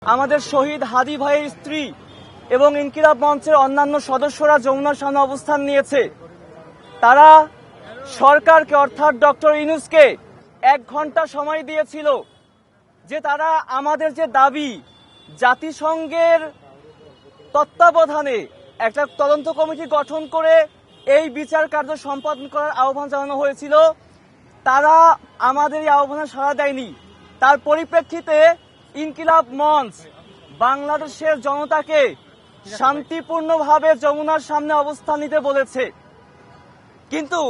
আমাদের শহীদ হাদি ভাইয়ের স্ত্রী এবং ইনকিলাব মঞ্চের অন্যান্য সদস্যরা যমুনার সামনে অবস্থান নিয়েছে। তারা সরকারকে অর্থাৎ ডক্টর ইউনূসকে 1 ঘন্টা সময় দিয়েছিল যে তারা আমাদের যে দাবি জাতিসংঘের তত্ত্বাবধানে একটা তদন্ত কমিটি গঠন করে এই বিচার কার্য সম্পাদন করার আহ্বান জানানো হয়েছিল, তারা আমাদের এই আহ্বানে সাড়া দেয়নি। তার পরিপ্রেক্ষিতে ইনকিলাব মঞ্চ বাংলাদেশের জনতাকে শান্তিপূর্ণভাবে যমুনার সামনে অবস্থান নিতে বলেছে, কিন্তু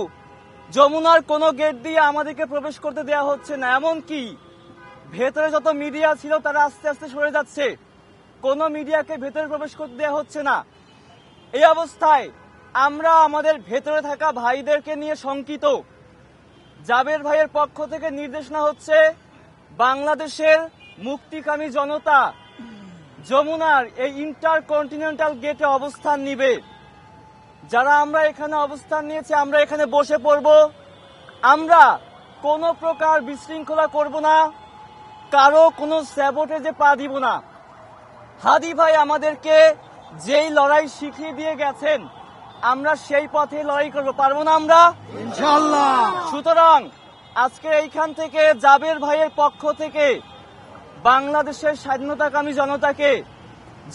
যমুনার কোনো গেট দিয়ে আমাদেরকে প্রবেশ করতে দেওয়া হচ্ছে না। এমনকি ভেতরে যত মিডিয়া ছিল তারা আস্তে আস্তে সরে যাচ্ছে, কোনো মিডিয়াকে ভেতরে প্রবেশ করতে দেওয়া হচ্ছে না। এই অবস্থায় আমরা আমাদের ভেতরে থাকা ভাইদেরকে নিয়ে শঙ্কিত। জাবের ভাইয়ের পক্ষ থেকে নির্দেশনা হচ্ছে বাংলাদেশের মুক্তিকামী জনতা যমুনার এই ইন্টারকন্টিনেন্টাল গেটে অবস্থান নিবে। যারা আমরা এখানে অবস্থান নিয়েছি আমরা এখানে বসে পড়ব। আমরা কোনো প্রকার বিশৃঙ্খলা করব না, কারো কোনো স্যাবোটেজে পা দিব না। হাদি ভাই আমাদেরকে যেই লড়াই শিখিয়ে দিয়ে গেছেন আমরা সেই পথে লড়াই করব, পারবো না আমরা ইনশাআল্লাহ। সুতরাং আজকে এইখান থেকে জাবের ভাইয়ের পক্ষ থেকে বাংলাদেশের স্বাধীনতাকামী জনতাকে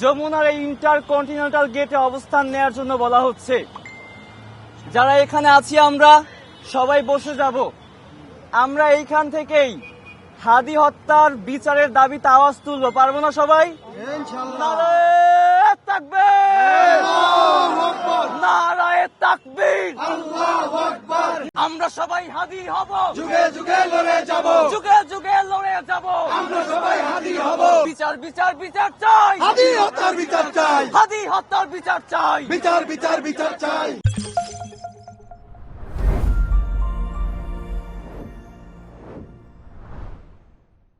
যমুনার এই ইন্টারকন্টিনেন্টাল গেটে অবস্থান নেওয়ার জন্য বলা হচ্ছে। যারা এখানে আছি আমরা সবাই বসে যাব। আমরা এইখান থেকেই হাদি হত্যার বিচারের দাবিতে আওয়াজ তুলবো, পারবো না সবাই ইনশাআল্লাহ। নারায়ে তাকবীর, নারায়ে তাকবীর, আল্লাহু আকবার। আমরা সবাই হাদি হব, যুগে যুগে লড়ে যাব, যুগে যুগে লড়ে যাব। আমরা সবাই হাদি হব। বিচার বিচার বিচার চাই, হাদি হত্যার বিচার চাই, হাদি হত্যার বিচার চাই, বিচার বিচার বিচার চাই।